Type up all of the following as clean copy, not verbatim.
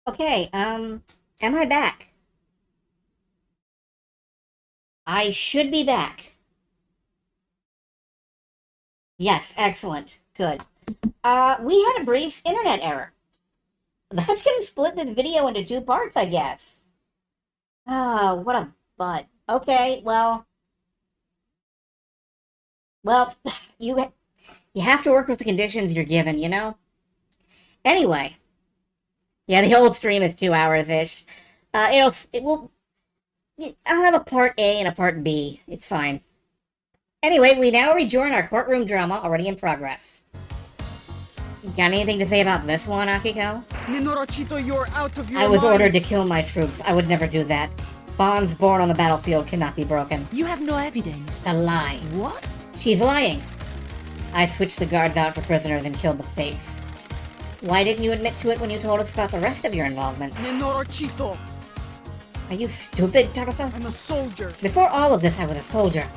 Okay, am I back? I should be back. Yes, excellent. Good. We had a brief internet error. That's gonna split this video into two parts, I guess. Ah, what a butt. Okay, well, you you have to work with the conditions you're given, you know? Anyway, yeah, the whole stream is 2 hours-ish. I'll have a part A and a part B. It's fine. Anyway, we now rejoin our courtroom drama already in progress. Got anything to say about this one, Akiko? Ninorochito, you're out of your I was mind. ordered to kill my troops. I would never do that. Bonds born on the battlefield cannot be broken. You have no evidence. It's a lie. What? She's lying. I switched the guards out for prisoners and killed the fakes. Why didn't you admit to it when you told us about the rest of your involvement? Ninorochito, Are you stupid, Tarusa? I'm a soldier. Before all of this, I was a soldier.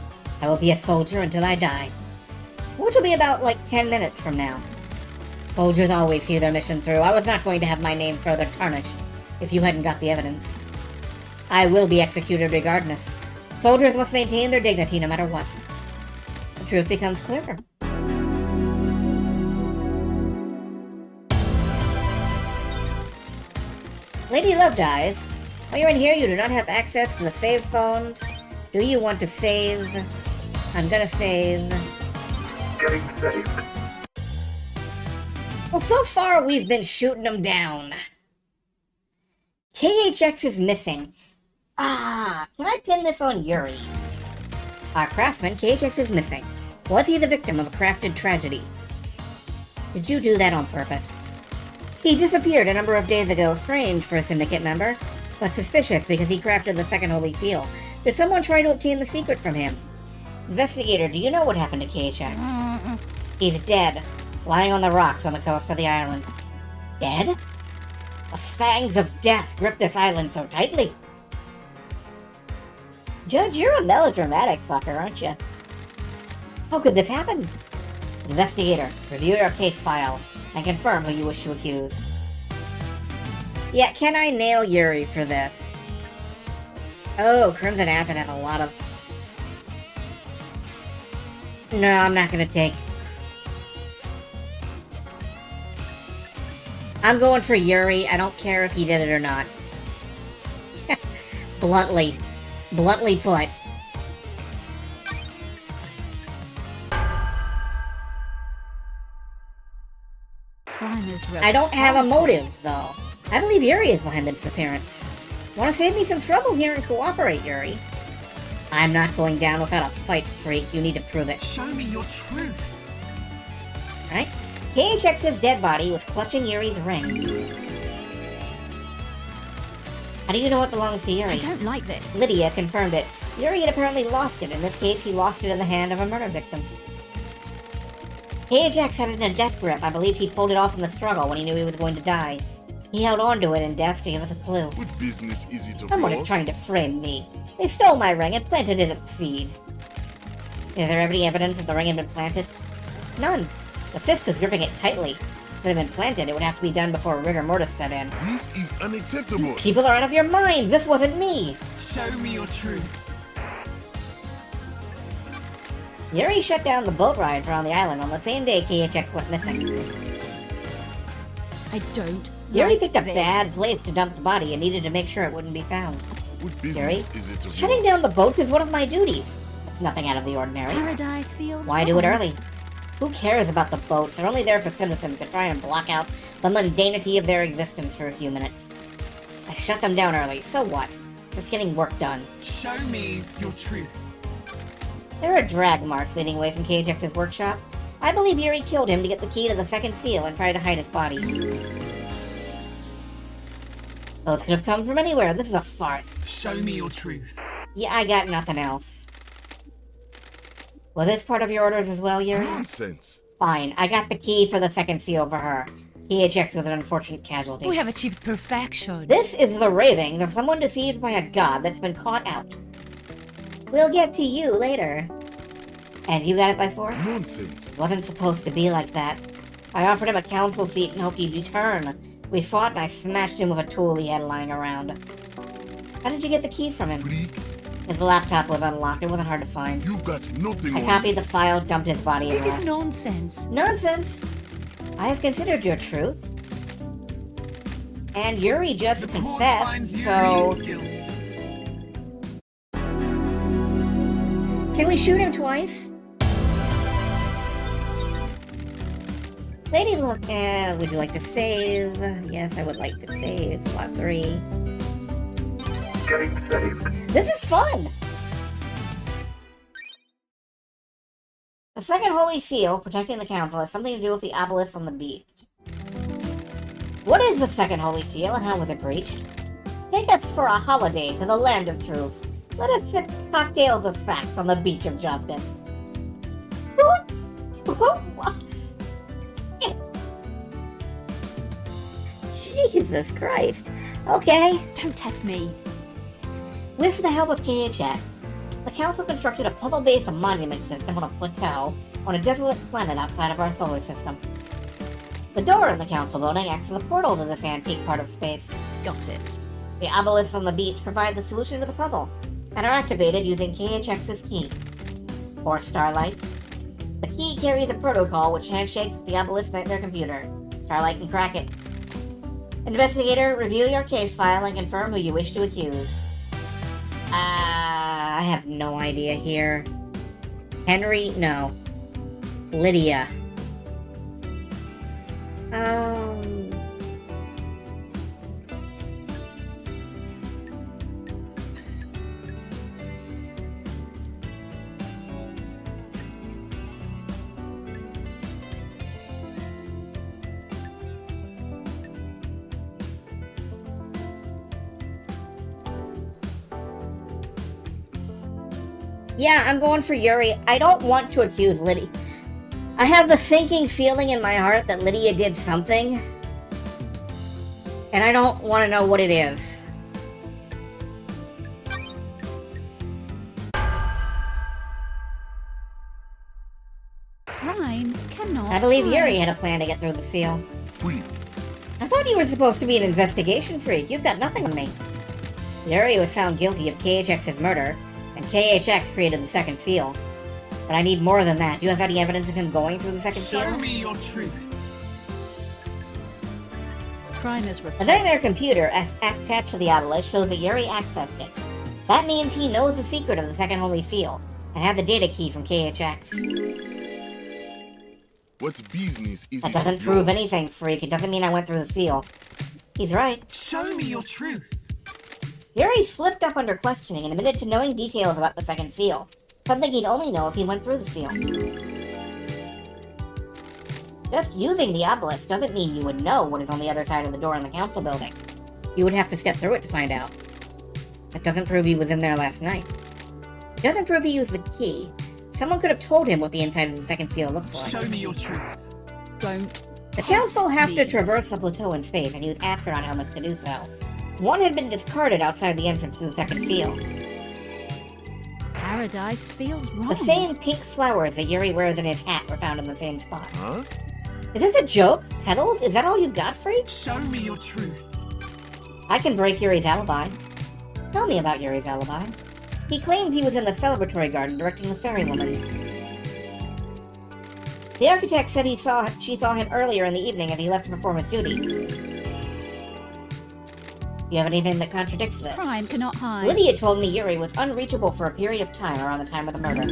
I will be a soldier until I die. Which will be about, 10 minutes from now. Soldiers always see their mission through. I was not going to have my name further tarnished if you hadn't got the evidence. I will be executed regardless. Soldiers must maintain their dignity no matter what. The truth becomes clearer. Lady Love dies. While you're in here, you do not have access to the save phones. Do you want to save? I'm gonna save. Getting saved. Well, so far we've been shooting them down. KHX is missing. Can I pin this on Yuri? Our craftsman, KHX is missing. Was he the victim of a crafted tragedy? Did you do that on purpose? He disappeared a number of days ago, strange for a syndicate member, but suspicious because he crafted the second holy seal. Did someone try to obtain the secret from him? Investigator, do you know what happened to KHX? He's dead, lying on the rocks on the coast of the island. Dead? The fangs of death grip this island so tightly. Judge, you're a melodramatic fucker, aren't you? How could this happen? Investigator, review your case file and confirm who you wish to accuse. Yeah, can I nail Yuri for this? Oh, Crimson Acid has a lot of... No, I'm not gonna take... I'm going for Yuri. I don't care if he did it or not. Bluntly put. Crime is I don't have a motive, though. I believe Yuri is behind the disappearance. Want to save me some trouble here and cooperate, Yuri? I'm not going down without a fight, freak. You need to prove it. Show me your truth. Alright? KHX's dead body was clutching Yuri's ring. How do you know it belongs to Yuri? I don't like this. Lydia confirmed it. Yuri had apparently lost it. In this case, he lost it in the hand of a murder victim. KHX had it in a death grip. I believe he pulled it off in the struggle when he knew he was going to die. He held on to it in death to give us a clue. What business is it of Someone is yours? trying to frame me. They stole my ring and planted it at the seed. Is there any evidence that the ring had been planted? None. The fist was gripping it tightly. If it had been planted, it would have to be done before rigor mortis set in. This is unacceptable. People are out of your minds! This wasn't me! Show me your truth. Yuri shut down the boat rides around the island on the same day KHX went missing. I don't Yuri like picked a this. bad place to dump the body and needed to make sure it wouldn't be found. What Yuri, business is it of shutting yours? down the boats is one of my duties. It's nothing out of the ordinary. Paradise feels Why do it wrong. early? Who cares about the boats? They're only there for citizens to try and block out the mundanity of their existence for a few minutes. I shut them down early, so what? Just getting work done. Show me your truth. There are drag marks leading away from KHX's workshop. I believe Yuri killed him to get the key to the second seal and try to hide his body. Both could have come from anywhere. This is a farce. Show me your truth. Yeah, I got nothing else. Was this part of your orders as well, Yuri? Nonsense. Fine, I got the key for the second seal for her. KHX was an unfortunate casualty. We have achieved perfection. This is the ravings of someone deceived by a god that's been caught out. We'll get to you later. And you got it by force? Nonsense. Wasn't supposed to be like that. I offered him a council seat and hoped he'd return. We fought and I smashed him with a tool he had lying around. How did you get the key from him? Freak, His laptop was unlocked. It wasn't hard to find. you got nothing I on copied the file, dumped his body, and This is left. nonsense. Nonsense! I have considered your truth. And Yuri just The court confessed, finds Yuri so... guilty. Can we shoot him twice? Lady Luck, would you like to save? Yes, I would like to save. Slot 3. Getting saved. This is fun! The second Holy Seal, protecting the Council, has something to do with the obelisk on the beach. What is the second Holy Seal and how was it breached? Take us for a holiday to the land of truth. Let us sip cocktails of facts on the beach of justice. Jesus Christ. Okay. Don't test me. With the help of KHX, the Council constructed a puzzle-based monument system on a plateau on a desolate planet outside of our solar system. The door in the Council building acts as a portal to this antique part of space. Got it. The obelisks on the beach provide the solution to the puzzle, and are activated using KHX's key. Or Starlight. The key carries a protocol which handshakes with the obelisk at their computer. Starlight can crack it. Investigator, review your case file and confirm who you wish to accuse. I have no idea here. Henry? No. Lydia. Yeah, I'm going for Yuri. I don't want to accuse Lydia. I have the sinking feeling in my heart that Lydia did something. And I don't want to know what it is. Crime cannot I believe hide. Yuri had a plan to get through the seal. Freak, I thought you were supposed to be an investigation freak. You've got nothing on me. Yuri was found guilty of KHX's murder, and KHX created the second seal. But I need more than that. Do you have any evidence of him going through the second Show seal? me your truth. Crime is A reported. nightmare computer attached to the obelisk shows that Yuri accessed it. That means he knows the secret of the second Holy Seal, and had the data key from KHX. what business is That it doesn't of prove yours? anything, freak. It doesn't mean I went through the seal. He's right. Show me your truth. Yuri slipped up under questioning and admitted to knowing details about the second seal. Something he'd only know if he went through the seal. Just using the obelisk doesn't mean you would know what is on the other side of the door in the council building. You would have to step through it to find out. That doesn't prove he was in there last night. It doesn't prove he used the key. Someone could have told him what the inside of the second seal looks like. Show me your truth. Don't. The test council has to me. traverse the plateau in space and use astronaut helmets to do so. One had been discarded outside the entrance to the second seal. Paradise feels wrong. The same pink flowers that Yuri wears in his hat were found in the same spot. Huh? Is this a joke? Petals? Is that all you've got, freak? Show me your truth. I can break Yuri's alibi. Tell me about Yuri's alibi. He claims he was in the celebratory garden directing the fairy woman. The architect said she saw him earlier in the evening as he left to perform his duties. Do you have anything that contradicts this? Crime cannot hide. Lydia told me Yuri was unreachable for a period of time around the time of the murder.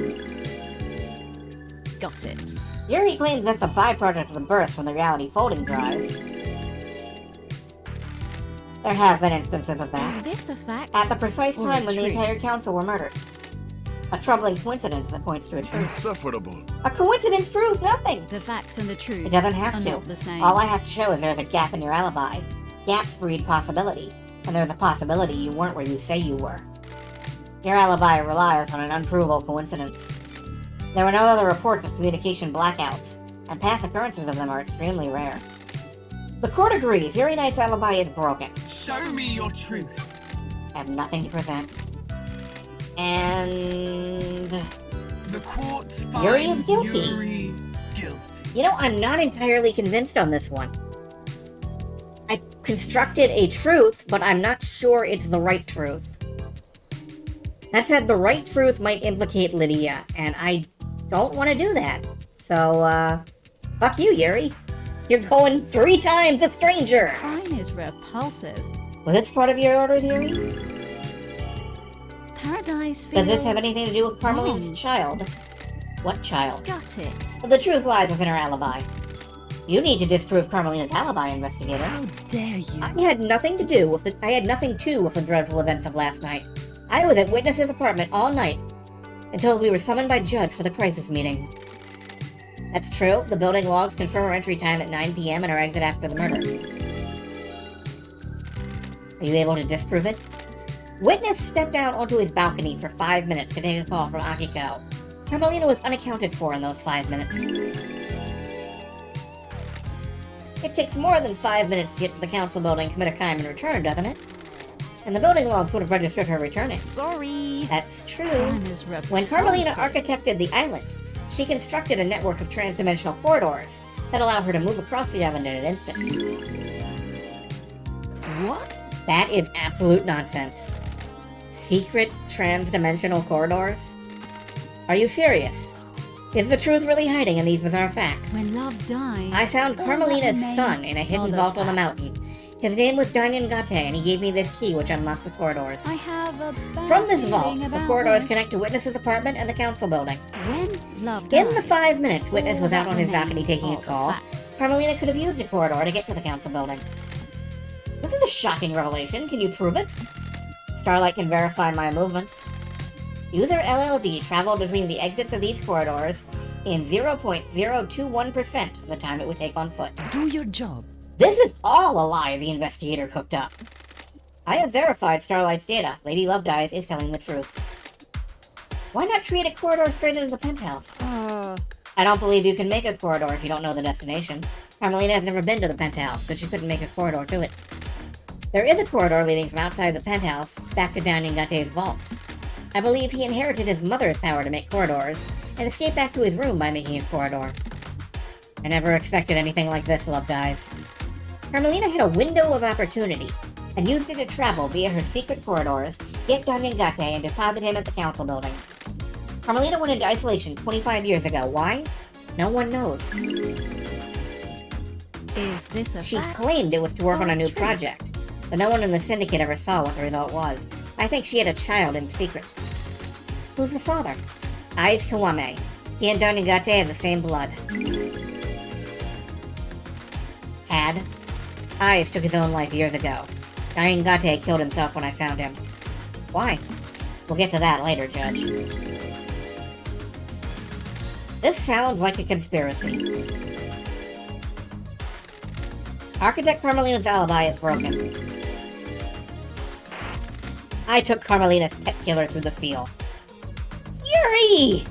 Got it. Yuri claims that's a byproduct of the burst from the reality folding drive. There have been instances of Is that. this a fact? At the precise Or a time when the truth? entire council were murdered. A troubling coincidence that points to a truth. Insufferable. A coincidence proves nothing! The facts and the truth It doesn't have are to. not the same. All I have to show is there's a gap in your alibi. Gaps breed possibility. And there's a possibility you weren't where you say you were. Your alibi relies on an unprovable coincidence. There were no other reports of communication blackouts, and past occurrences of them are extremely rare. The court agrees Yuri Knight's alibi is broken. Show me your truth. I have nothing to present. And... The court finds Yuri is guilty. Yuri guilty. You know, I'm not entirely convinced on this one. I constructed a truth, but I'm not sure it's the right truth. That said, the right truth might implicate Lydia, and I don't want to do that. So, fuck you, Yuri. You're going 3 times a stranger! Fine is repulsive. Was this part of your orders, Yuri? Paradise feels... Does this have anything to do with Carmelina's wrong. child? What child? Got it. The truth lies within her alibi. You need to disprove Carmelina's alibi, investigator. How dare you? I had nothing to do with the dreadful events of last night. I was at Witness's apartment all night until we were summoned by Judge for the crisis meeting. That's true. The building logs confirm her entry time at 9 p.m. and her exit after the murder. Are you able to disprove it? Witness stepped out onto his balcony for 5 minutes to take a call from Akiko. Carmelina was unaccounted for in those 5 minutes. It takes more than 5 minutes to get to the council building, commit a crime, and return, doesn't it? And the building logs would have registered her returning. Sorry. That's true. Fine is repulsive. When Carmelina architected the island, she constructed a network of trans-dimensional corridors that allow her to move across the island in an instant. What? That is absolute nonsense. Secret trans-dimensional corridors? Are you serious? Is the truth really hiding in these bizarre facts? When love dies... I found all Carmelina's that son remains in a hidden are vault on the facts. mountain. His name was Dainyan Gate, and he gave me this key which unlocks the corridors. I have a bad From this feeling vault, the about corridors this. connect to Witness's apartment and the council building. When love dies... In the 5 minutes Witness all was out that on his balcony remains taking a are call, facts. Carmelina could have used a corridor to get to the council building. This is a shocking revelation. Can you prove it? Starlight can verify my movements. User LLD traveled between the exits of these corridors in 0.021% of the time it would take on foot. Do your job. This is all a lie the investigator cooked up. I have verified Starlight's data. Lady Lovedyes is telling the truth. Why not create a corridor straight into the penthouse? I don't believe you can make a corridor if you don't know the destination. Carmelina has never been to the penthouse, so she couldn't make a corridor to it. There is a corridor leading from outside the penthouse back to Dainyan Gate's vault. I believe he inherited his mother's power to make corridors, and escaped back to his room by making a corridor. I never expected anything like this, Lovedyes. Carmelina had a window of opportunity, and used it to travel via her secret corridors, get Dainyan Gate, and deposit him at the council building. Carmelina went into isolation 25 years ago. Why? No one knows. Is this a She fact? claimed it was to work on a new True. project, but no one in the syndicate ever saw what the result was. I think she had a child in secret. Who's the father? Aiz Kiwame. He and Dainyan Gate have the same blood. Had. Aiz took his own life years ago. Dainyan Gate killed himself when I found him. Why? We'll get to that later, Judge. This sounds like a conspiracy. Architect Carmelina's alibi is broken. I took Carmelina's pet killer through the seal. Yuri!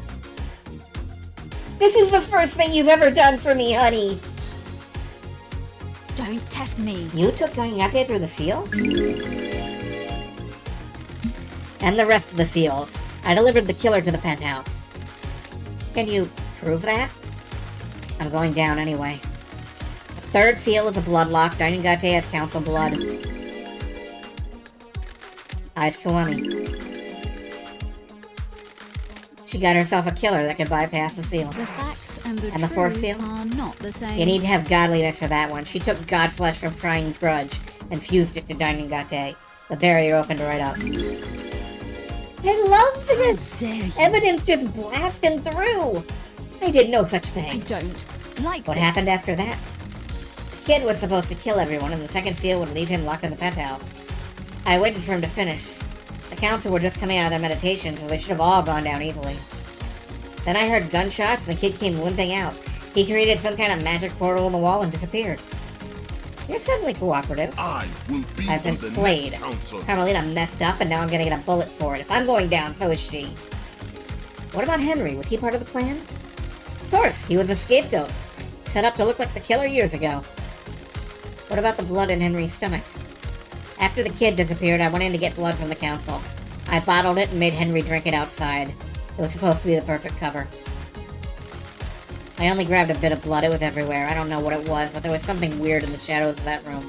This is the first thing you've ever done for me, honey. Don't test me. You took Dainyan Gate through the seal? And the rest of the seals. I delivered the killer to the penthouse. Can you prove that? I'm going down anyway. The third seal is a bloodlock. Dainyan Gate has council blood. Aiz Kiwame. She got herself a killer that could bypass the seal. The facts and the And the fourth truth seal? are not the same. You need to have godliness for that one. She took god flesh from Crying Grudge and fused it to Dainyan Gate. The barrier opened right up. I love this! Dare you? Evidence just blasting through! I did no such I thing. don't like What this. happened after that? The kid was supposed to kill everyone, and the second seal would leave him locked in the penthouse. I waited for him to finish. The council were just coming out of their meditation, so they should have all gone down easily. Then I heard gunshots, and the kid came limping out. He created some kind of magic portal in the wall and disappeared. You're suddenly cooperative. I will be I've been on the played. next council. Carmelina messed up, and now I'm gonna get a bullet for it. If I'm going down, so is she. What about Henry? Was he part of the plan? Of course, he was a scapegoat. Set up to look like the killer years ago. What about the blood in Henry's stomach? After the kid disappeared, I went in to get blood from the council. I bottled it and made Henry drink it outside. It was supposed to be the perfect cover. I only grabbed a bit of blood. It was everywhere. I don't know what it was, but there was something weird in the shadows of that room.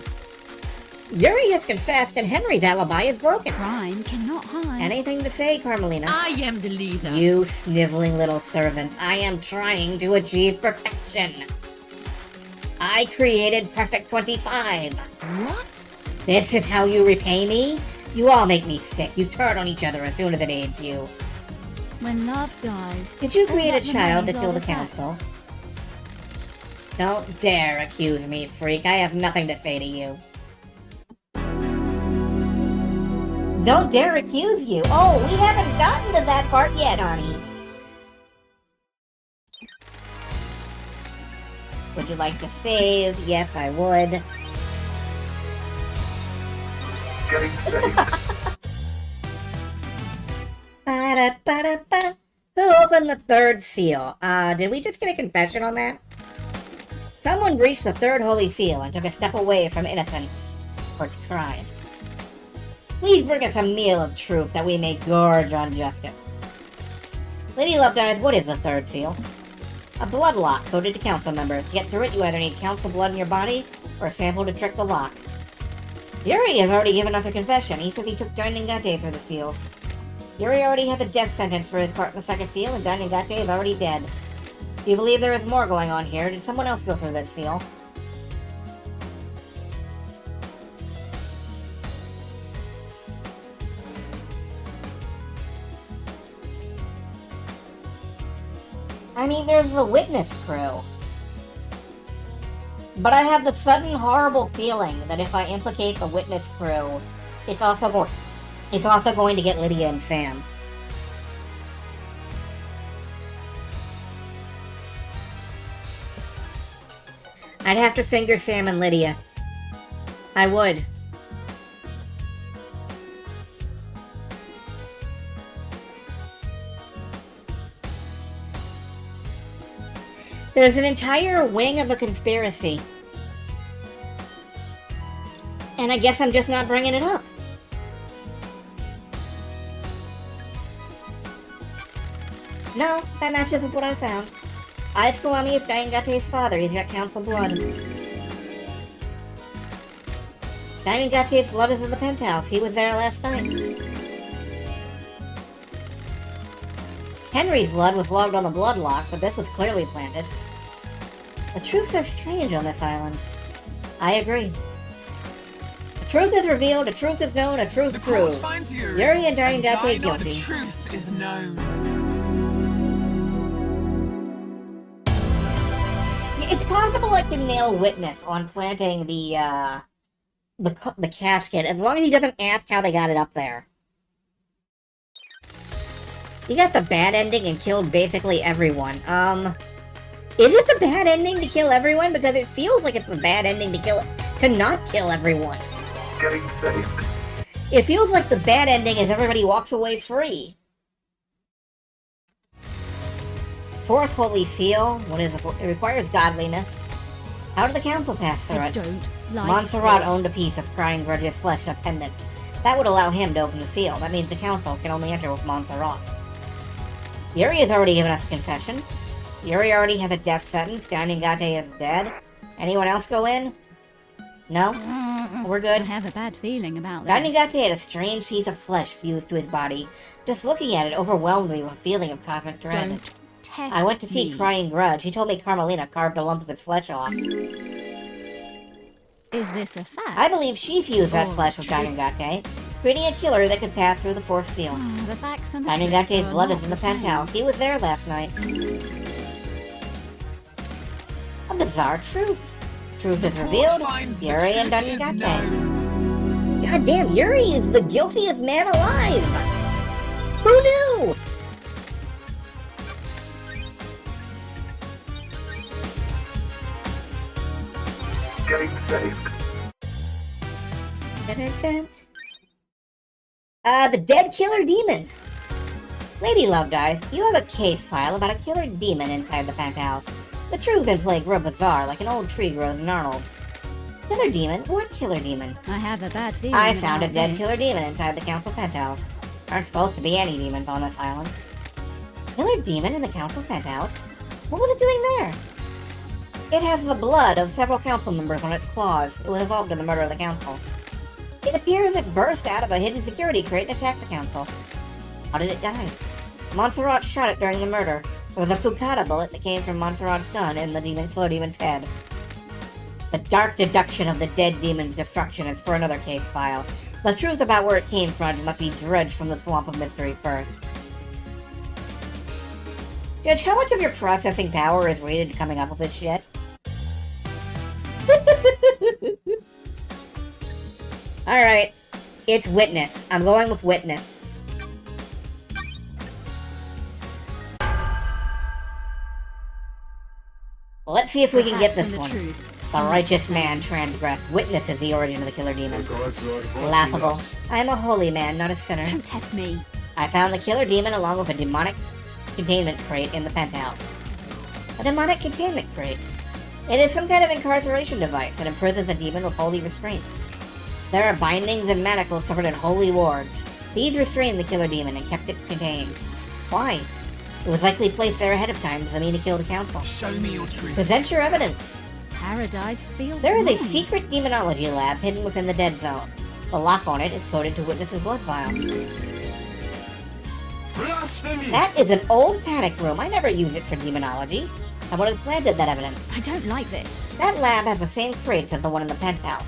Yuri has confessed and Henry's alibi is broken. Crime cannot hide. Anything to say, Carmelina? I am the leader. You sniveling little servants. I am trying to achieve perfection. I created Perfect 25. What? This is how you repay me? You all make me sick. You turn on each other as soon as it aids you. When love dies. Did you all create a that child to remains kill are the the council? facts. Don't dare accuse me, freak. I have nothing to say to you. Don't dare accuse you. Oh, we haven't gotten to that part yet, honey. Would you like to save? Yes, I would. Getting saved. Ba-da-ba-da-ba. Who opened the third seal? Did we just get a confession on that? Someone breached the third holy seal and took a step away from innocence towards crime. Please bring us a meal of truth that we may gorge on justice. Lady Lovedyes, what is the third seal? A blood lock coded to council members. To get through it, you either need council blood in your body or a sample to trick the lock. Yuri has already given us a confession. He says he took Dainengate through the seals. Yuri already has a death sentence for his part in the second seal, and Dainengate is already dead. Do you believe there is more going on here? Did someone else go through this seal? I mean, there's the witness crew. But I have the sudden horrible feeling that if I implicate the witness crew, it's also going to get Lydia and Sam. I'd have to finger Sam and Lydia. I would. There's an entire wing of a conspiracy. And I guess I'm just not bringing it up. No, that matches with what I found. Aizkawami is Dainengate's father. He's got council blood. Dainengate's blood is in the penthouse. He was there last night. Henry's blood was logged on the blood lock, but this was clearly planted. The truths are strange on this island. I agree. A truth is revealed, a truth is known, a truth proves. Yuri and Dainengate guilty. The truth is known. It's possible I can nail witness on planting the casket, as long as he doesn't ask how they got it up there. He got the bad ending and killed basically everyone. Is it the bad ending to kill everyone? Because it feels like it's the bad ending to not kill everyone. Getting saved. It feels like the bad ending is everybody walks away free. Fourth holy seal. What is it? It requires godliness. How did the council pass through I it? don't like Montserrat this. owned a piece of Crying Grudge's flesh and a pendant. That would allow him to open the seal. That means the council can only enter with Montserrat. Yuri has already given us a confession. Yuri already has a death sentence. Dainengate is dead. Anyone else go in? No? We're I good. have a bad feeling about this. Dainengate had a strange piece of flesh fused to his body. Just looking at it overwhelmed me with a feeling of cosmic dread. Don't test I went to see me. Crying Grudge. He told me Carmelina carved a lump of its flesh off. Is this a fact? I believe she fused that Oh, flesh with true. Dainengate, creating a killer that could pass through the fourth seal. Ah, the facts and the truth Dainengate's are blood not is in the same. penthouse. He was there last night. A bizarre truth. Truth is revealed. Yuri and Dainengate. God damn, Yuri is the guiltiest man alive! Who knew? Getting saved. The dead killer demon. Lady Lovedyes, you have a case file about a killer demon inside the penthouse. The truth in play grow bizarre, like an old tree grows in Arnold. Killer demon? What killer demon? I have a bad feeling I found a about dead this. killer demon inside the council penthouse. Aren't supposed to be any demons on this island. Killer demon in the council penthouse? What was it doing there? It has the blood of several council members on its claws. It was involved in the murder of the council. It appears it burst out of a hidden security crate and attacked the council. How did it die? Montserrat shot it during the murder. There was a Fukata bullet that came from Montserrat's gun in the killer demon's head. The dark deduction of the dead demon's destruction is for another case file. The truth about where it came from must be dredged from the swamp of mystery first. Judge, how much of your processing power is rated to coming up with this shit? Alright. It's Witness. I'm going with Witness. Let's see if we can get this one. The righteous man transgressed. Witness is the origin of the killer demon. Laughable. I am a holy man, not a sinner. Don't test me. I found the killer demon along with a demonic containment crate in the penthouse. A demonic containment crate. It is some kind of incarceration device that imprisons the demon with holy restraints. There are bindings and manacles covered in holy wards. These restrained the killer demon and kept it contained. Why? It was likely placed there ahead of time as a mean to kill the council. Show me your truth. Present your evidence. Paradise feels There is a wrong. secret demonology lab hidden within the dead zone. The lock on it is coded to Witness's blood vial. Blasphemy! That is an old panic room. I never used it for demonology. I would have planted that evidence. I don't like this. That lab has the same crates as the one in the penthouse.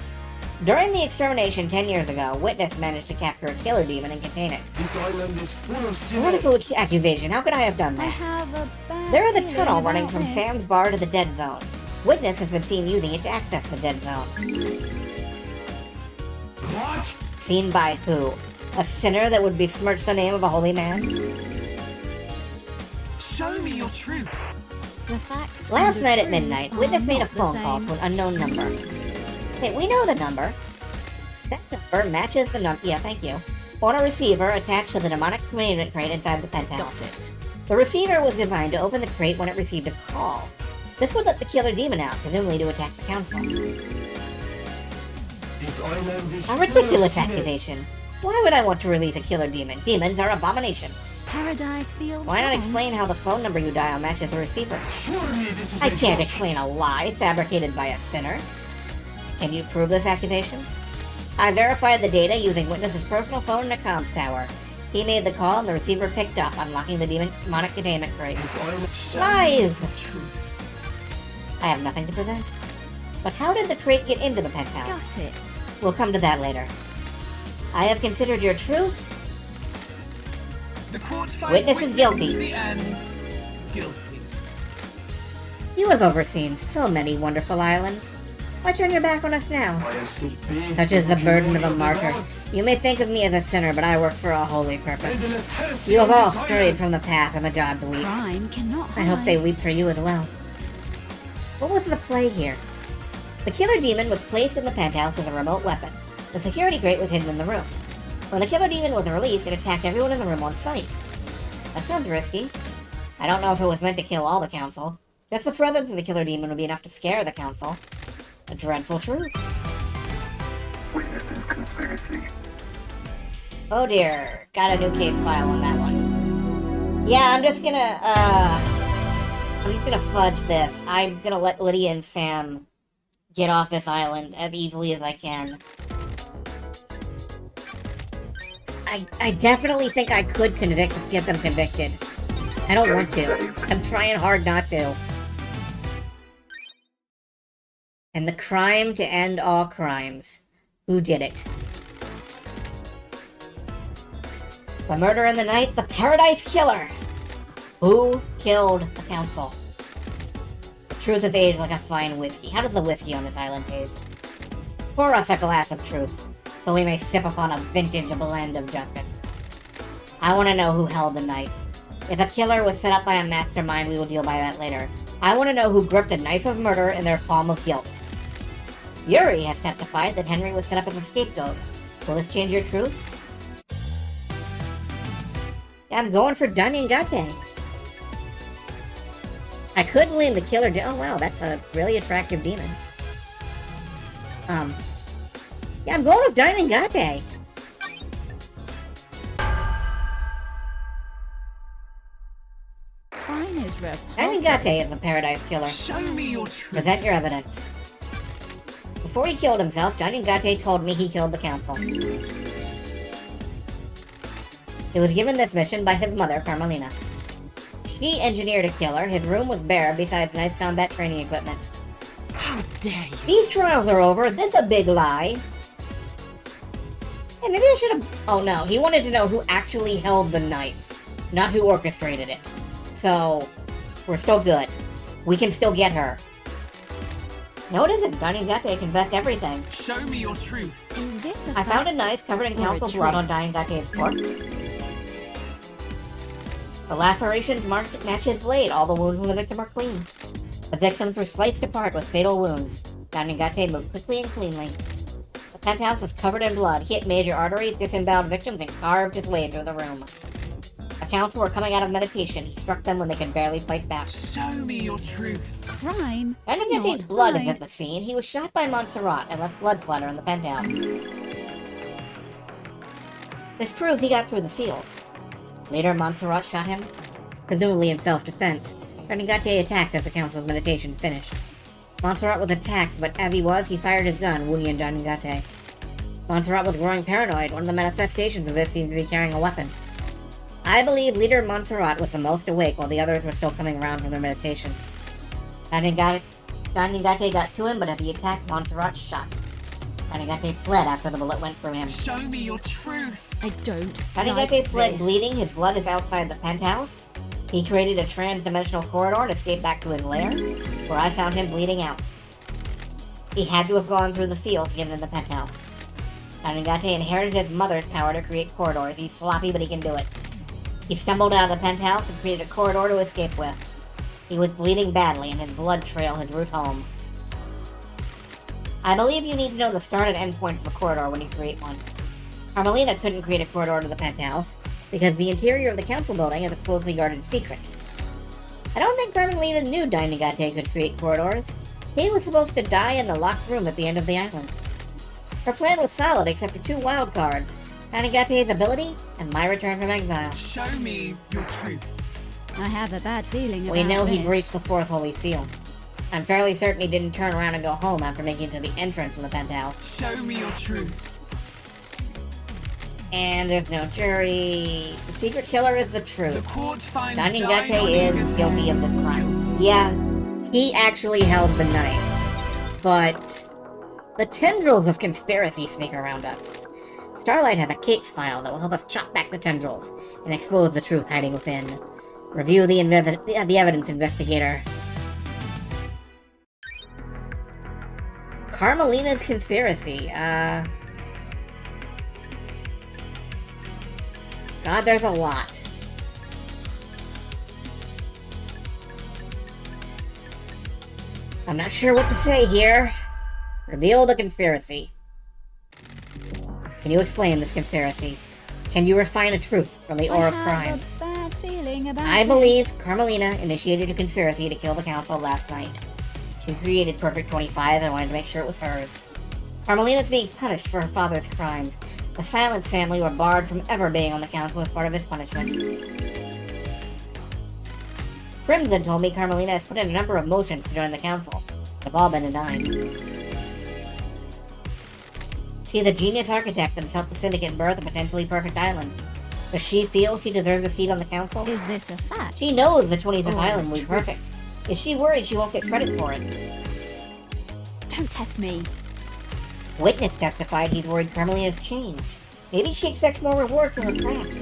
During the extermination 10 years ago, Witness managed to capture a killer demon and contain it. This island is full of A wonderful sinners. accusation. How could I have done I that? have a bad There is a feeling tunnel running about from this. Sam's bar to the dead zone. Witness has been seen using it to access the dead zone. What? Seen by who? A sinner that would besmirch the name of a holy man? Show me your truth. The facts Last and the night at truth midnight, are Witness made a not the phone call same. to an unknown number. Hey, we know the number. That number matches the number. Yeah, thank you. On a receiver attached to the demonic containment crate inside the penthouse. Got it. The receiver was designed to open the crate when it received a call. This would let the killer demon out, presumably to attack the council. This island is A full ridiculous of sinners. accusation. Why would I want to release a killer demon? Demons are abominations. Paradise feels Why not wrong. explain how the phone number you dial matches the receiver? Surely this is I a can't joke. explain a lie fabricated by a sinner. Can you prove this accusation? I verified the data using Witness's personal phone and a comms tower. He made the call and the receiver picked up, unlocking the demonic containment crate. This island. Lies! The truth. I have nothing to present. But how did the crate get into the penthouse? Got it. We'll come to that later. I have considered your truth. The court finds Witness is guilty. to the end. Guilty. You have overseen so many wonderful islands. Why turn your back on us now? I am still paying Such is the for burden of glory a the martyr. gods. You may think of me as a sinner, but I work for a holy purpose. Endless heresy You have on all this strayed island. from the path and the gods weep. Crime cannot hide. I hope they weep for you as well. What was the play here? The killer demon was placed in the penthouse with a remote weapon. The security crate was hidden in the room. When the killer demon was released, it attacked everyone in the room on sight. That sounds risky. I don't know if it was meant to kill all the council. Just the presence of the killer demon would be enough to scare the council. A dreadful truth. Witnesses conspiracy. Oh dear. Got a new case file on that one. Yeah, I'm just gonna fudge this. I'm gonna let Lydia and Sam get off this island as easily as I can. I definitely think I could get them convicted. I don't want to. I'm trying hard not to. And the crime to end all crimes. Who did it? The murder in the night, the Paradise Killer! Who killed the council? The truth is aged like a fine whiskey. How does the whiskey on this island taste? Pour us a glass of truth, so we may sip upon a vintage blend of justice. I want to know who held the knife. If a killer was set up by a mastermind, we will deal by that later. I want to know who gripped a knife of murder in their palm of guilt. Yuri has testified that Henry was set up as a scapegoat. Will this change your truth? Yeah, I'm going for Danyangate. I could blame the killer. Oh wow, that's a really attractive demon. Yeah, I'm going with Danyangate. Crime is repulsive. Danyangate is the Paradise Killer. Show me your truth. Present your evidence. The Before he killed himself, Dining Gate told me he killed the council. He was given this mission by his mother, Carmelina. She engineered a killer. His room was bare, besides nice combat training equipment. How dare you? These trials are over. That's a big lie. Hey, maybe I should have... Oh, no. He wanted to know who actually held the knife, not who orchestrated it. So, we're still good. We can still get her. No, it isn't. Dining Gate confessed everything. Show me your truth. Is this a I found a fact? knife covered in Or a council blood trick? on Dining Gate's corpse. The lacerations match his blade. All the wounds on the victim are clean. The victims were sliced apart with fatal wounds. Dining Gate moved quickly and cleanly. The penthouse was covered in blood. He hit major arteries, disemboweled victims, and carved his way through the room. The council were coming out of meditation. He struck them when they could barely fight back. Show me your truth. Crime. Dining Gate's not blood is hide. at the scene. He was shot by Montserrat and left blood splatter in the penthouse. This proves he got through the seals. Later, Montserrat shot him, presumably in self-defense. Dining Gate attacked as the council's meditation finished. Montserrat was attacked, but as he was, he fired his gun, wounding Dining Gate. Montserrat was growing paranoid. One of the manifestations of this seemed to be carrying a weapon. I believe Leader Montserrat was the most awake while the others were still coming around from their meditation. Dining Gate got to him, but as he attacked, Montserrat shot. Dining Gate fled after the bullet went through him. Show me your truth. I don't. Dining like Gate fled this. bleeding. His blood is outside the penthouse. He created a trans-dimensional corridor and escaped back to his lair, where I found him bleeding out. He had to have gone through the seals to get into the penthouse. Dining Gate inherited his mother's power to create corridors. He's sloppy, but he can do it. He stumbled out of the penthouse and created a corridor to escape with. He was bleeding badly, and his blood trailed his route home. I believe you need to know the start and end points of a corridor when you create one. Carmelina couldn't create a corridor to the penthouse, because the interior of the council building is a closely guarded secret. I don't think Carmelina knew Dining Gate could create corridors. He was supposed to die in the locked room at the end of the island. Her plan was solid except for two wild cards, Dining Gate's ability and my return from exile. Show me your truth. I have a bad feeling about We know he this. breached the fourth holy seal. I'm fairly certain he didn't turn around and go home after making it to the entrance of the penthouse. Show me your truth. And there's no jury. The secret killer is the The truth. court finds Dining Dining Gate is guilty of this crime. Yeah, he actually held the knife. But the tendrils of conspiracy sneak around us. Starlight has a case file that will help us chop back the tendrils and expose the truth hiding within. Review the evidence, investigator. Carmelina's conspiracy. God, there's a lot. I'm not sure what to say here. Reveal the conspiracy. Can you explain this conspiracy? Can you refine a truth from the ore of I crime? have a bad feeling about I this. believe Carmelina initiated a conspiracy to kill the council last night. She created Perfect 25 and wanted to make sure it was hers. Carmelina's being punished for her father's crimes. The Silence family were barred from ever being on the council as part of his punishment. Crimson told me Carmelina has put in a number of motions to join the council. They've all been denied. She's a genius architect and has helped the Syndicate birth a potentially perfect island. Does she feel she deserves a seat on the council? Is this a fact? She knows the 25th Oh, island will be true. perfect. Is she worried she won't get credit for it? Don't test me. Witness testified he's worried Carmelina's changed. Maybe she expects more rewards for her craft.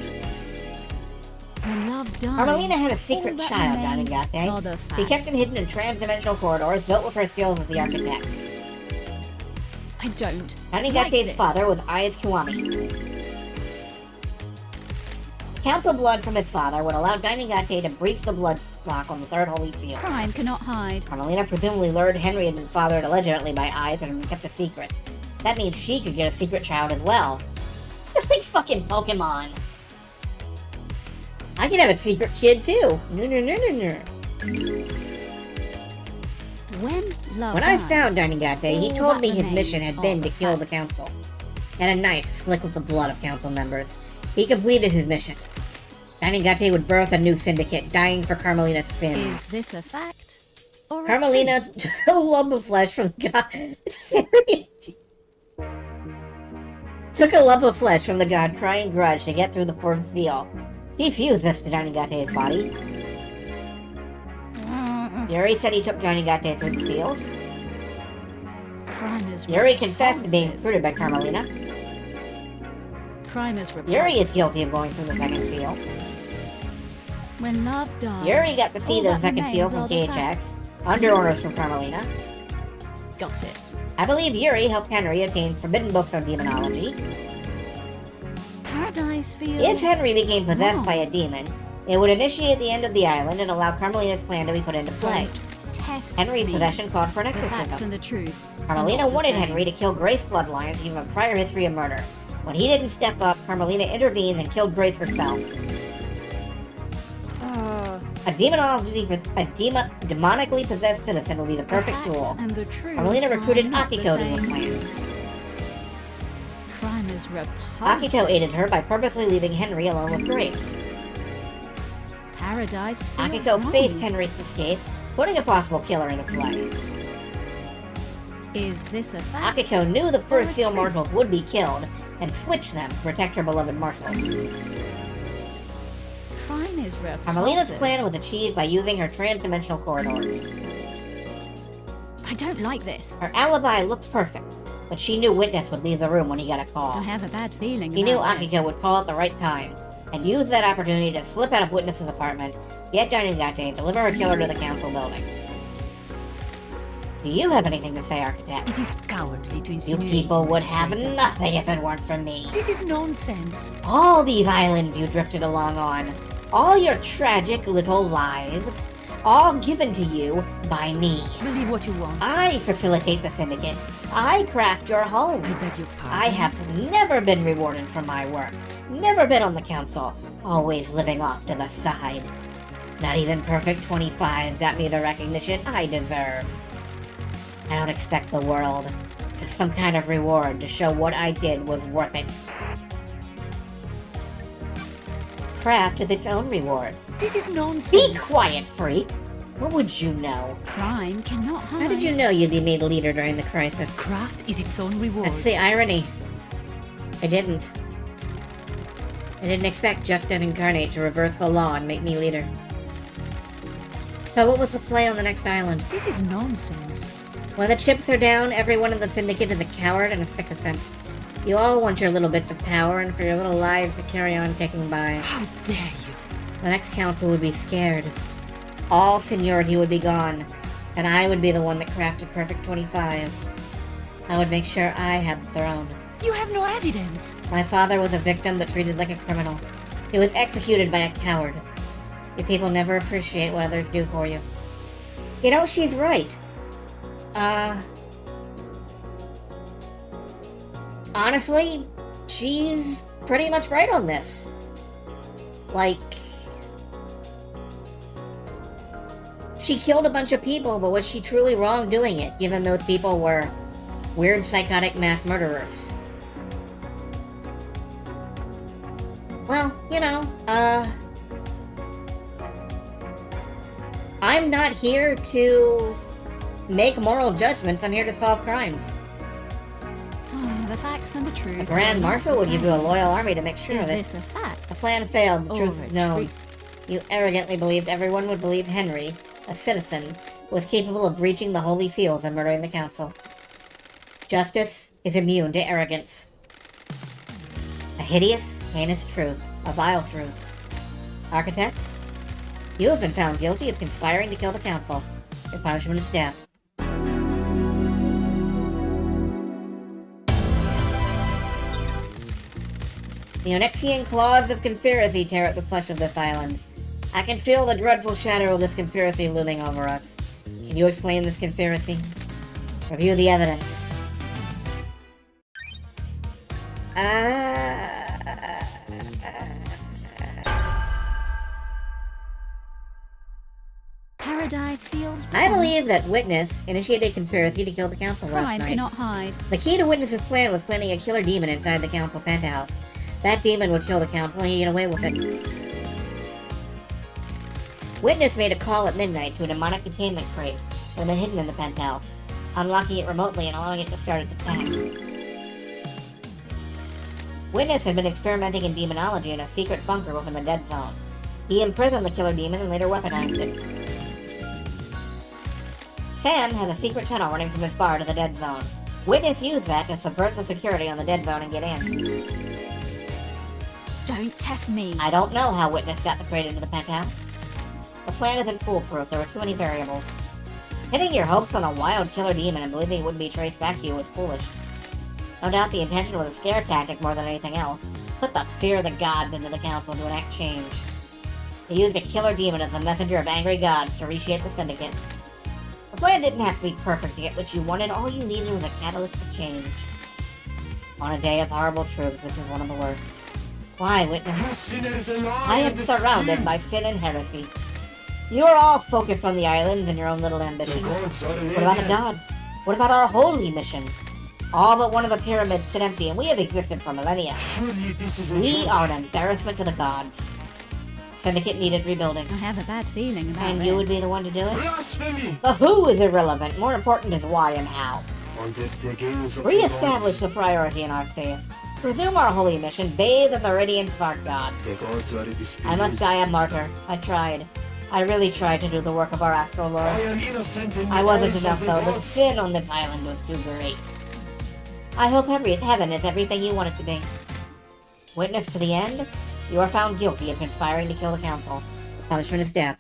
When love dies, Carmelina had a all secret that child, remains Dining Gate. are the She kept facts. him hidden in trans-dimensional corridors built with her skills as the architect. I don't. Dining like Gate's this. father was Ayaz Kiwami. Council blood from his father would allow Dining Gate to breach the blood lock on the third holy seal. Crime cannot hide. Carmelina presumably lured Henry had been fathered illegitimately by Ayaz and kept a secret. That means she could get a secret child as well. They're like fucking Pokemon. I could have a secret kid too. No. When love When I dies, found Dining Gate, he all told that me his remains mission had are been to the kill the facts. council. And a knife slick with the blood of council members. He completed his mission. Dining Gate would birth a new syndicate, dying for Carmelina's sins. Is this a fact? or a Carmelina truth? took a lump of flesh from the god. Took a lump of flesh from the god crying grudge to get through the fourth seal. She fused this to Danagate's body. Yuri said he took Danagate through the seals. Crime is Yuri confessed to being repulsive. recruited by Carmelina. Crime is repulsive. Yuri is guilty of going through the second seal. When love dies. Yuri got the seed all of the that second seal remains from are the KHX, facts. under orders from Carmelina. Got it. I believe Yuri helped Henry obtain forbidden books on demonology. Paradise feels. If Henry became possessed wrong. by a demon, it would initiate the end of the island and allow Carmelina's plan to be put into play. Don't test Henry's me. possession called for an The facts exorcism. and the truth. are Carmelina not the wanted same. Henry to kill Grace bloodlines, give him a prior history of murder. When he didn't step up, Carmelina intervened and killed Grace herself. Demonically possessed citizen would be the The perfect facts tool. and the truth Carmelina are recruited not the Akiko to her same. plan. Crime is repulsive. Akiko aided her by purposely leaving Henry alone with Grace. Paradise feels Akiko wrong. faced Henry's escape, putting a possible killer into play. Is this a fact? Akiko knew the first Or a seal truth? marshals would be killed, and switched them to protect her beloved marshals. Crime is repulsive. Carmelina's plan was achieved by using her trans-dimensional corridors. I don't like this. Her alibi looked perfect, but she knew Witness would leave the room when he got a call. I have a bad feeling. He knew about this. Akiko would call at the right time, and use that opportunity to slip out of Witness's apartment, get Danagate, and deliver her killer to the council building. Do you have anything to say, Architect? It is cowardly to You insinuate. people would Mr. have Ritter. nothing if it weren't for me. This is nonsense. All these islands you drifted along on, all your tragic little lives, all given to you by me. Believe what you want. I facilitate the syndicate. I craft your homes. I beg your pardon. I have never been rewarded for my work. Never been on the council. Always living off to the side. Not even Perfect 25 got me the recognition I deserve. I don't expect the world. Just some kind of reward to show what I did was worth it. Craft is its own reward. This is nonsense. Be quiet, freak! What would you know? Crime cannot hide. How did you know you'd be made leader during the crisis? Craft is its own reward. That's the irony. I didn't. I didn't expect Justice Incarnate to reverse the law and make me leader. So what was the play on the next island? This is nonsense. When the chips are down, everyone in the syndicate is a coward and a sycophant. You all want your little bits of power and for your little lives to carry on ticking by. How dare you? The next council would be scared. All seniority would be gone, and I would be the one that crafted Perfect 25. I would make sure I had the throne. You have no evidence. My father was a victim but treated like a criminal. He was executed by a coward. You people never appreciate what others do for you. You know, she's right. Honestly, she's pretty much right on this. Like, she killed a bunch of people, but was she truly wrong doing it, given those people were weird psychotic mass murderers? Well, you know, I'm not here to make moral judgments, I'm here to solve crimes. Oh, the facts and the truth. The Grand are not Marshal the would give you a same. loyal army to make sure Is that this a fact? the plan failed, the Or truth a is known. treat? You arrogantly believed everyone would believe Henry, a citizen, was capable of breaching the Holy Seals and murdering the Council. Justice is immune to arrogance. A hideous, heinous truth. A vile truth. Architect, you have been found guilty of conspiring to kill the Council. Your punishment is death. The Onyxian claws of conspiracy tear at the flesh of this island. I can feel the dreadful shadow of this conspiracy looming over us. Can you explain this conspiracy? Review the evidence. Paradise feels I wrong. believe that Witness initiated a conspiracy to kill the Council last Crime night. cannot hide. The key to Witness's plan was planting a killer demon inside the Council penthouse. That demon would kill the Council and he'd get away with it. Witness made a call at midnight to a demonic containment crate. have been hidden in the penthouse, unlocking it remotely and allowing it to start its attack. Witness had been experimenting in demonology in a secret bunker within the Dead Zone. He imprisoned the killer demon and later weaponized it. Sam has a secret tunnel running from his bar to the Dead Zone. Witness used that to subvert the security on the Dead Zone and get in. Don't test me. I don't know how Witness got the crate into the penthouse. The plan isn't foolproof, there were too many variables. Hitting your hopes on a wild killer demon and believing it wouldn't be traced back to you was foolish. No doubt the intention was a scare tactic more than anything else. Put the fear of the gods into the council to enact change. They used a killer demon as a messenger of angry gods to reshape the syndicate. The plan didn't have to be perfect to get what you wanted, all you needed was a catalyst to change. On a day of horrible truths, this is one of the worst. Why, Witness? Sinners alive! I am surrounded by sin and heresy. You are all focused on the islands and your own little ambitions. What about the gods? What about our holy mission? All but one of the pyramids sit empty, and we have existed for millennia. Surely this is a We joke. are an embarrassment to the gods. Syndicate needed rebuilding. I have a bad feeling about And this. you would be the one to do it? Blasphemy! The who is irrelevant. More important is why and how. Under the gaze of Re-establish the priority in our faith. Resume our holy mission. Bathe in the radiance of our God. the gods are displeased. I must die a martyr. I tried. I really tried to do the work of our astral lord. I am innocent in the I wasn't eyes enough of the though. The gods. sin on this island was too great. I hope heaven is everything you want it to be. Witness to the end, you are found guilty of conspiring to kill the council. The punishment is death.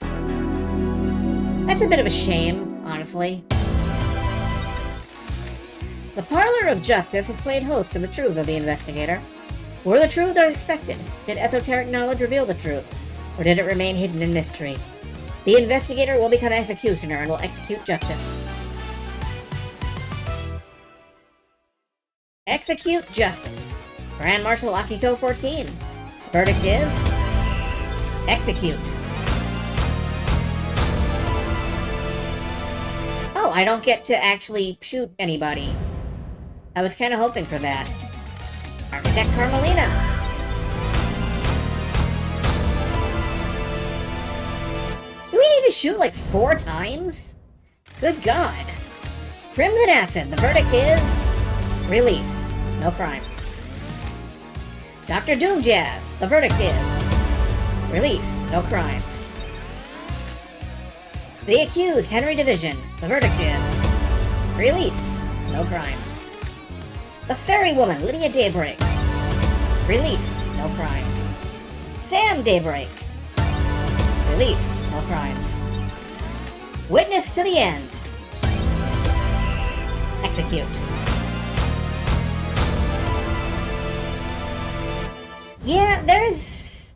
That's a bit of a shame, honestly. The Parlor of Justice has played host to the truth of the investigator. Were the truths as expected? Did esoteric knowledge reveal the truth? Or did it remain hidden in mystery? The investigator will become executioner and will execute justice. Execute justice. Grand Marshal Akiko 14. Verdict is... execute. Oh, I don't get to actually shoot anybody. I was kind of hoping for that. Architect Carmelina. Do we need to shoot like 4 times? Good God. Crimson Acid. The verdict is... release. No crimes. Dr. Doom Jazz. The verdict is... release. No crimes. The accused, Henry Division. The verdict is... release. No crimes. The Fairy Woman, Lydia Daybreak. Release. No crimes. Sam Daybreak. Released. No crimes. Witness to the end. Execute. Yeah, there's...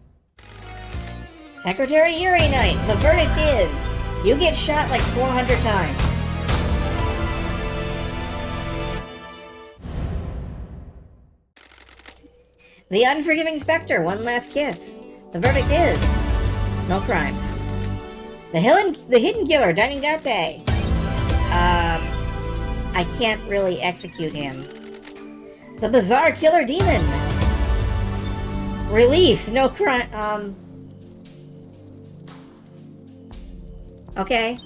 Secretary Yuri Knight. The verdict is... you get shot like 400 times. The Unforgiving Spectre. One last kiss. The verdict is... no crimes. The Hidden Killer. Danigate. I can't really execute him. The Bizarre Killer Demon. Release. No crime. Okay.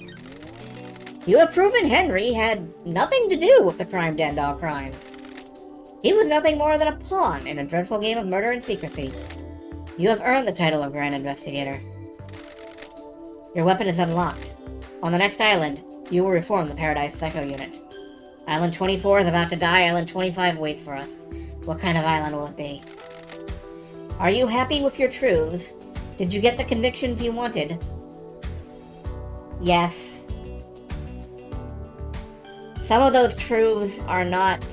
You have proven Henry had nothing to do with the crime to end all crimes. He was nothing more than a pawn in a dreadful game of murder and secrecy. You have earned the title of Grand Investigator. Your weapon is unlocked. On the next island, you will reform the Paradise Psycho Unit. Island 24 is about to die, Island 25 waits for us. What kind of island will it be? Are you happy with your truths? Did you get the convictions you wanted? Yes. Some of those truths are not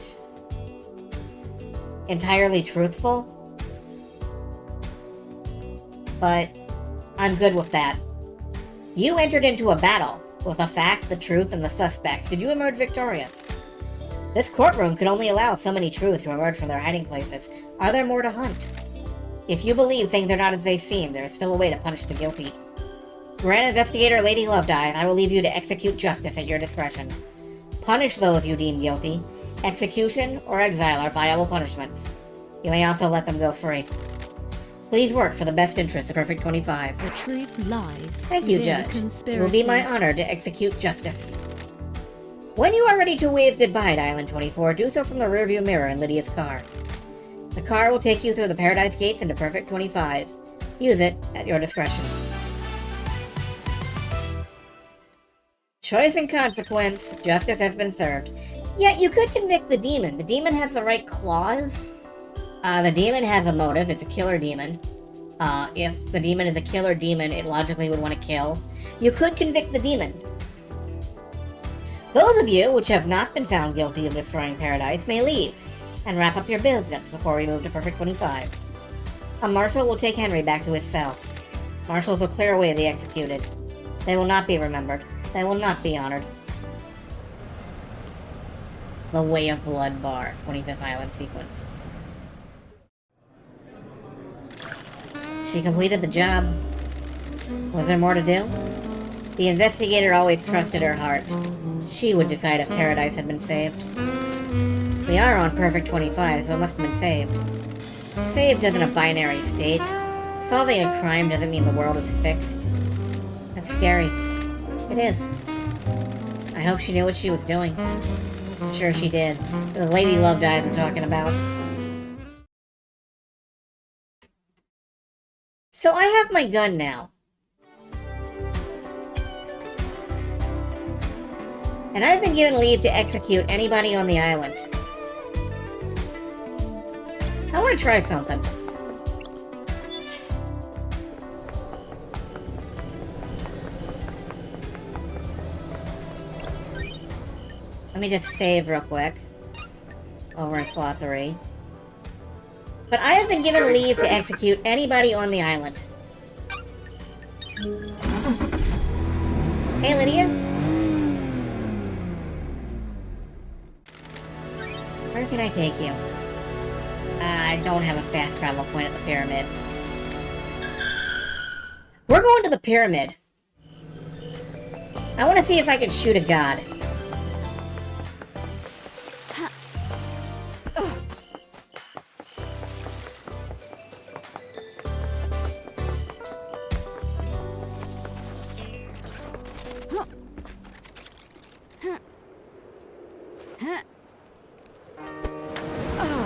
entirely truthful, but I'm good with that. You entered into a battle with the facts, the truth, and the suspects. Did you emerge victorious? This courtroom could only allow so many truths to emerge from their hiding places. Are there more to hunt? If you believe things are not as they seem, there is still a way to punish the guilty. Grand Investigator Lady Lovedeyes, I will leave you to execute justice at your discretion. Punish those you deem guilty. Execution or exile are viable punishments. You may also let them go free. Please work for the best interests of Perfect 25. The truth lies Thank you, within Judge. the It will be my conspiracy. honor to execute justice. When you are ready to wave goodbye to Island 24, do so from the rearview mirror in Lydia's car. The car will take you through the Paradise Gates into Perfect 25. Use it at your discretion. Choice and consequence. Justice has been served. Yeah, you could convict the demon. The demon has the right clause. The demon has a motive. It's a killer demon. If the demon is a killer demon, it logically would want to kill. You could convict the demon. Those of you which have not been found guilty of destroying Paradise may leave and wrap up your business before we move to Perfect 25. A marshal will take Henry back to his cell. Marshals will clear away the executed. They will not be remembered. They will not be honored. The Way of Blood bar, 25th Island sequence. She completed the job. Was there more to do? The investigator always trusted her heart. She would decide if Paradise had been saved. We are on Perfect 25, so it must have been saved. Saved isn't a binary state. Solving a crime doesn't mean the world is fixed. That's scary. It is. I hope she knew what she was doing. I'm sure she did. The Lady Love Eyes I'm talking about. So I have my gun now. And I've been given leave to execute anybody on the island. I want to try something. Let me just save real quick. Over in slot 3. But I have been given leave to execute anybody on the island. Hey, Lydia? Where can I take you? I don't have a fast travel point at the pyramid. We're going to the pyramid. I want to see if I can shoot a god.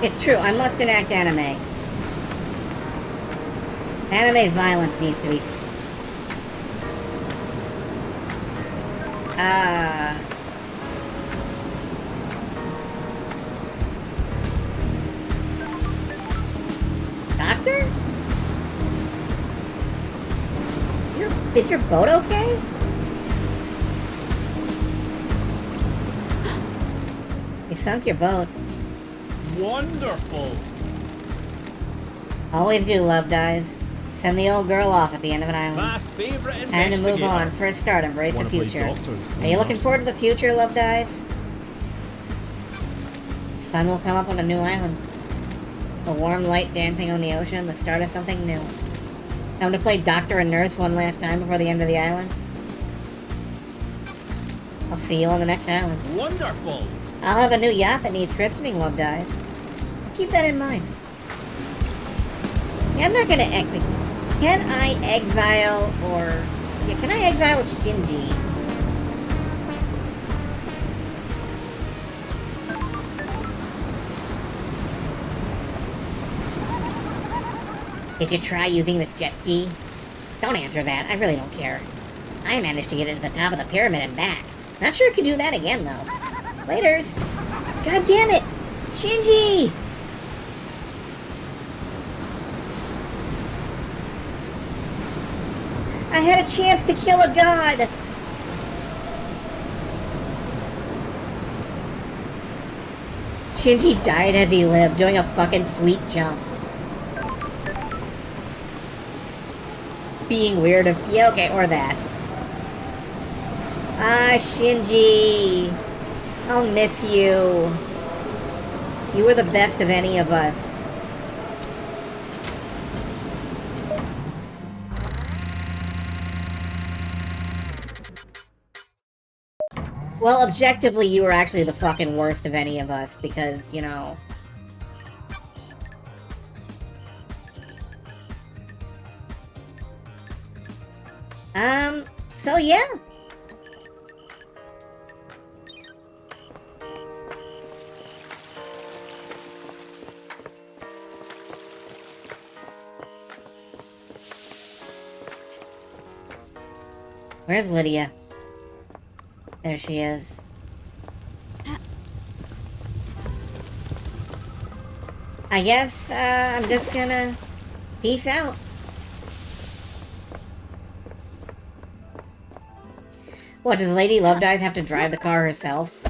It's true, I must enact anime. Anime violence needs to be... Doctor? Is your boat okay? You sunk your boat. Wonderful! Always do, Love Dies. Send the old girl off at the end of an island. My favorite Time to move investigator. on. For a start, embrace the Wanna play future. doctors? Are you looking forward to the future, Love Dies? The sun will come up on a new island. A warm light dancing on the ocean, the start of something new. Time to play doctor and nurse one last time before the end of the island. I'll see you on the next island. Wonderful! I'll have a new yacht that needs christening, Love Dies. Keep that in mind. Yeah, I'm not gonna execute. Can I exile or... Yeah, can I exile Shinji? Did you try using this jet ski? Don't answer that, I really don't care. I managed to get it to the top of the pyramid and back. Not sure I could do that again, though. Laters. God damn it! Shinji! I had a chance to kill a god! Shinji died as he lived, doing a fucking sweet jump. Being weird of... Yeah, okay, or that. Ah, Shinji. I'll miss you. You were the best of any of us. Well, objectively, you were actually the fucking worst of any of us, because, you know... So yeah. Where's Lydia? There she is. I guess, I'm just gonna peace out. What, does Lady Love Dies have to drive the car herself?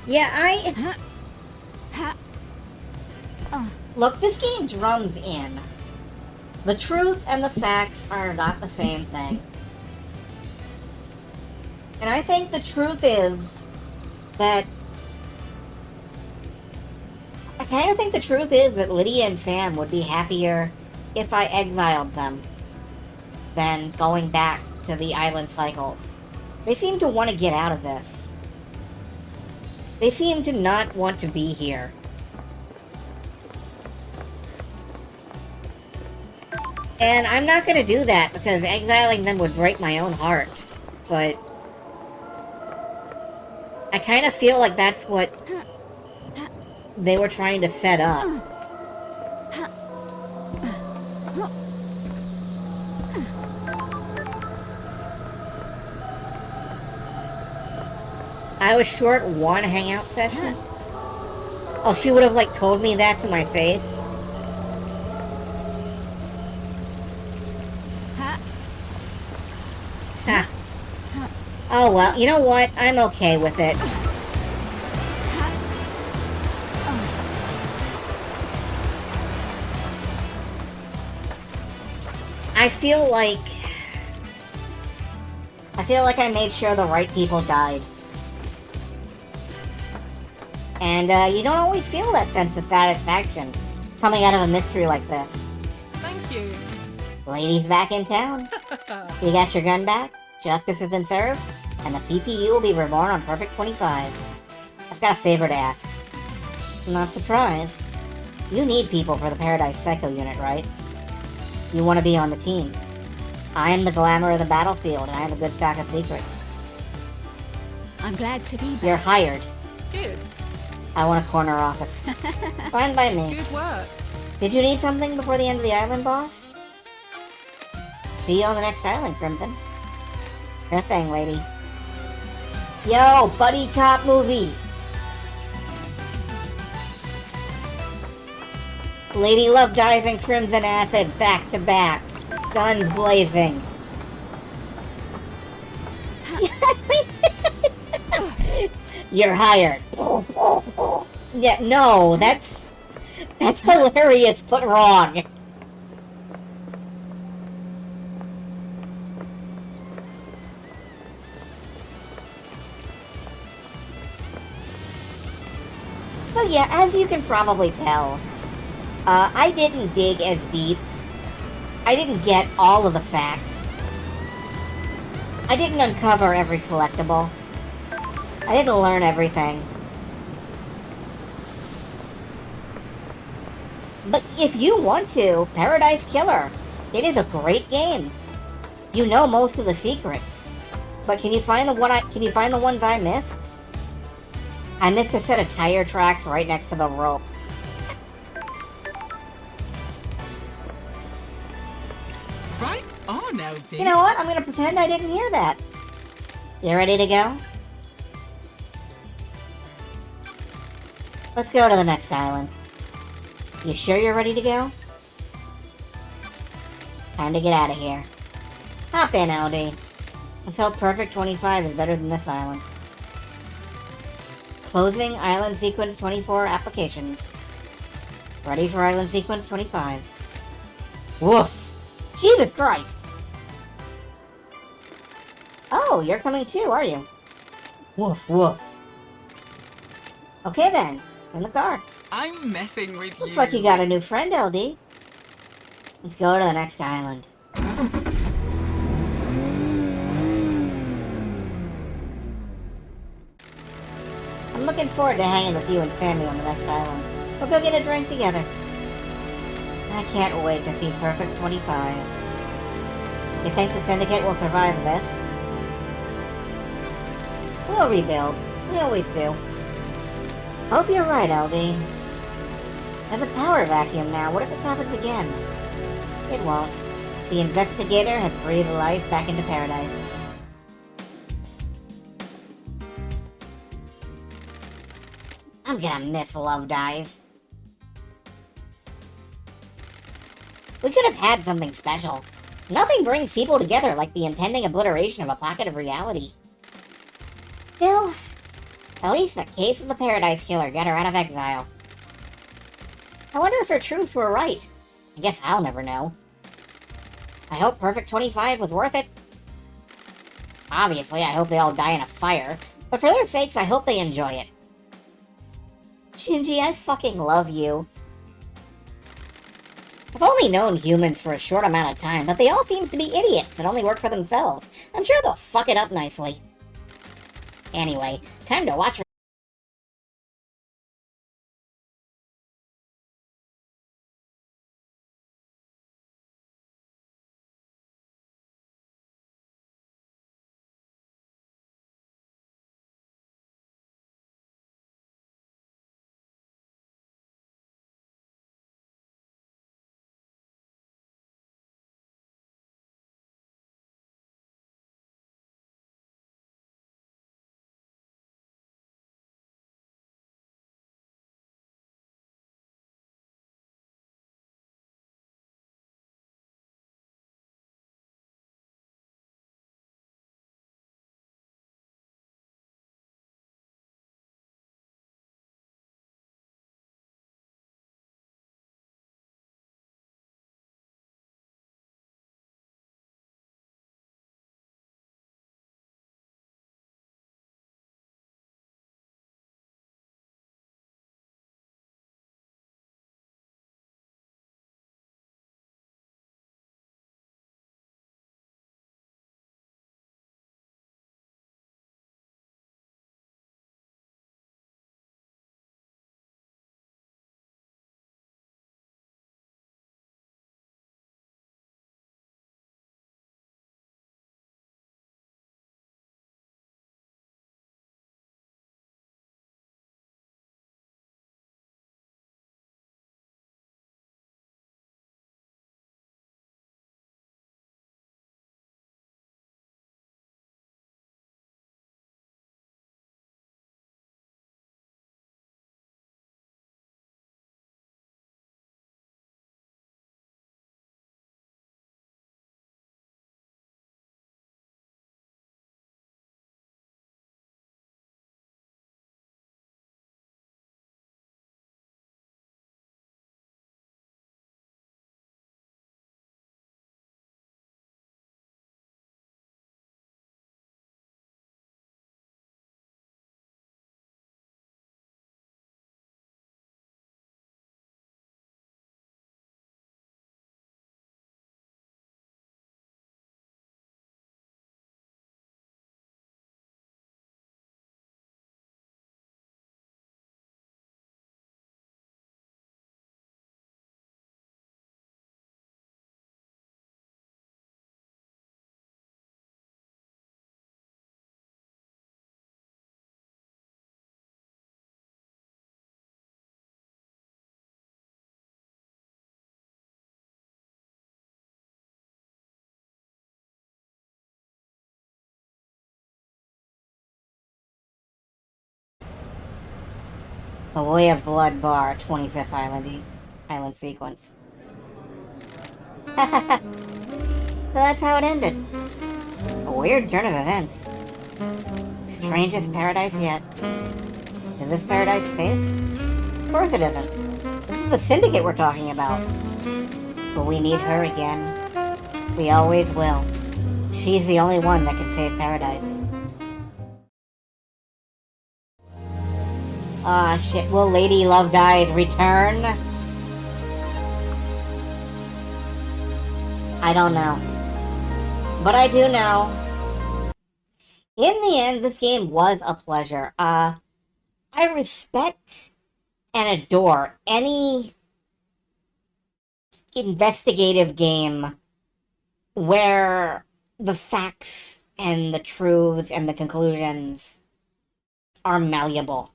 Yeah, Look, this game drums in. The truth and the facts are not the same thing. And I think the truth is that... I kind of think the truth is that Lydia and Sam would be happier if I exiled them than going back to the island cycles. They seem to want to get out of this. They seem to not want to be here. And I'm not going to do that because exiling them would break my own heart. But I kind of feel like that's what they were trying to set up. I was short one hangout session. Oh, she would have, like, told me that to my face. Ha. Oh, well, you know what? I'm okay with it. I feel like I made sure the right people died. And, you don't always feel that sense of satisfaction coming out of a mystery like this. Thank you. Lady's back in town. You got your gun back, justice has been served, and the PPU will be reborn on Perfect 25. I've got a favor to ask. I'm not surprised. You need people for the Paradise Psycho unit, right? You want to be on the team. I am the glamour of the battlefield, and I have a good stock of secrets. I'm glad to be back. You're hired. Good. I want a corner office. Fine by me. Good work. Did you need something before the end of the island, boss? See you on the next island, Crimson. Sure thing, lady. Yo, buddy cop movie! Lady Love Dies and Crimson Acid back to back. Guns blazing. You're hired. Yeah, no, that's hilarious but wrong. So yeah, as you can probably tell, I didn't dig as deep. I didn't get all of the facts. I didn't uncover every collectible. I didn't learn everything. But if you want to, Paradise Killer, it is a great game. You know most of the secrets. But can you find the ones I missed? I missed a set of tire tracks right next to the rope. Right on, LD. You know what? I'm gonna pretend I didn't hear that. You ready to go? Let's go to the next island. You sure you're ready to go? Time to get out of here. Hop in, LD. Let's hope Perfect 25 is better than this island. Closing Island Sequence 24 applications. Ready for Island Sequence 25. Woof! Jesus Christ! Oh, you're coming too, are you? Woof, woof. Okay then, in the car. I'm messing with you. Looks like you got a new friend, LD. Let's go to the next island. I'm looking forward to hanging with you and Sammy on the next island. We'll go get a drink together. I can't wait to see Perfect 25. You think the Syndicate will survive this? We'll rebuild. We always do. Hope you're right, LD. There's a power vacuum now. What if this happens again? It won't. The investigator has breathed life back into paradise. I'm gonna miss Love Dive. We could have had something special. Nothing brings people together like the impending obliteration of a pocket of reality. Still, at least the case of the Paradise Killer got her out of exile. I wonder if her truths were right. I guess I'll never know. I hope Perfect 25 was worth it. Obviously, I hope they all die in a fire, but for their sakes, I hope they enjoy it. Shinji, I fucking love you. I've only known humans for a short amount of time, but they all seem to be idiots that only work for themselves. I'm sure they'll fuck it up nicely. Anyway, time to watch. The Way of Blood Bar 25th Island sequence. So that's how it ended. A weird turn of events. Strangest paradise yet. Is this paradise safe? Of course it isn't. This is the Syndicate we're talking about. But we need her again. We always will. She's the only one that can save paradise. Ah, shit. Will Lady Love Dive return? I don't know. But I do know. In the end, this game was a pleasure. I respect and adore any investigative game where the facts and the truths and the conclusions are malleable.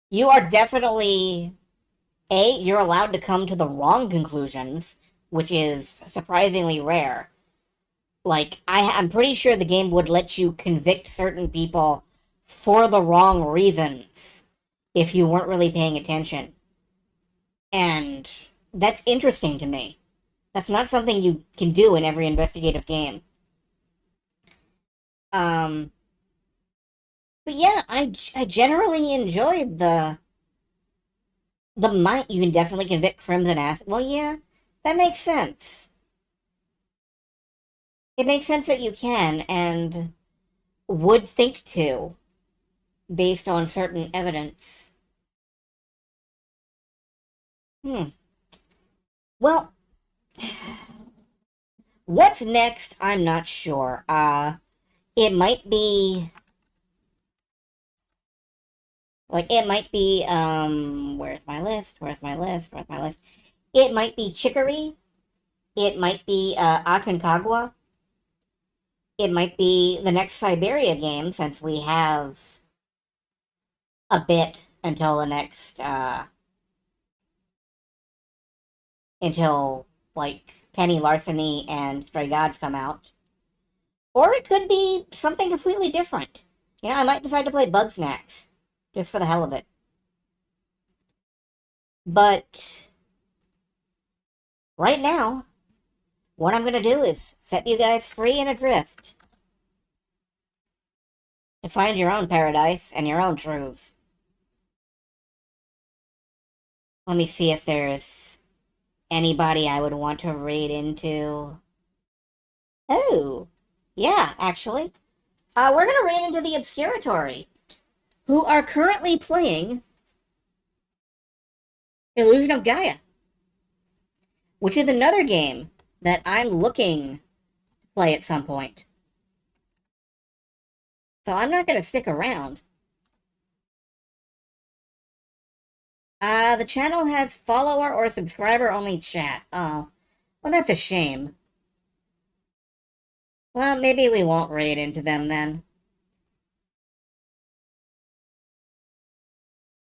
You are definitely You're allowed to come to the wrong conclusions, which is surprisingly rare. Like, I'm pretty sure the game would let you convict certain people for the wrong reasons if you weren't really paying attention. And that's interesting to me. That's not something you can do in every investigative game. But yeah, I generally enjoyed the might. You can definitely convict Crimson Acid. Well, yeah, that makes sense. It makes sense that you can, and would think to, based on certain evidence. Well, what's next? I'm not sure. It might be... Like, it might be, where's my list? Where's my list? Where's my list? It might be Chicory. It might be, Aconcagua. It might be the next Siberia game, since we have a bit until the next, until, like, Penny Larceny and Stray Gods come out. Or it could be something completely different. You know, I might decide to play Bugsnax, just for the hell of it. But right now, what I'm going to do is set you guys free and adrift to find your own paradise and your own truths. Let me see if there's anybody I would want to raid into. Oh, yeah, actually. We're going to raid into the Obscuratory, who are currently playing Illusion of Gaia, which is another game that I'm looking to play at some point. So I'm not going to stick around. The channel has follower or subscriber only chat. Oh, well, that's a shame. Well, maybe we won't raid into them then.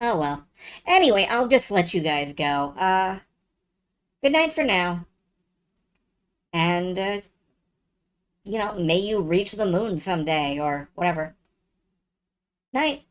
Oh well. Anyway, I'll just let you guys go. Good night for now. And, you know, may you reach the moon someday, or whatever. Night.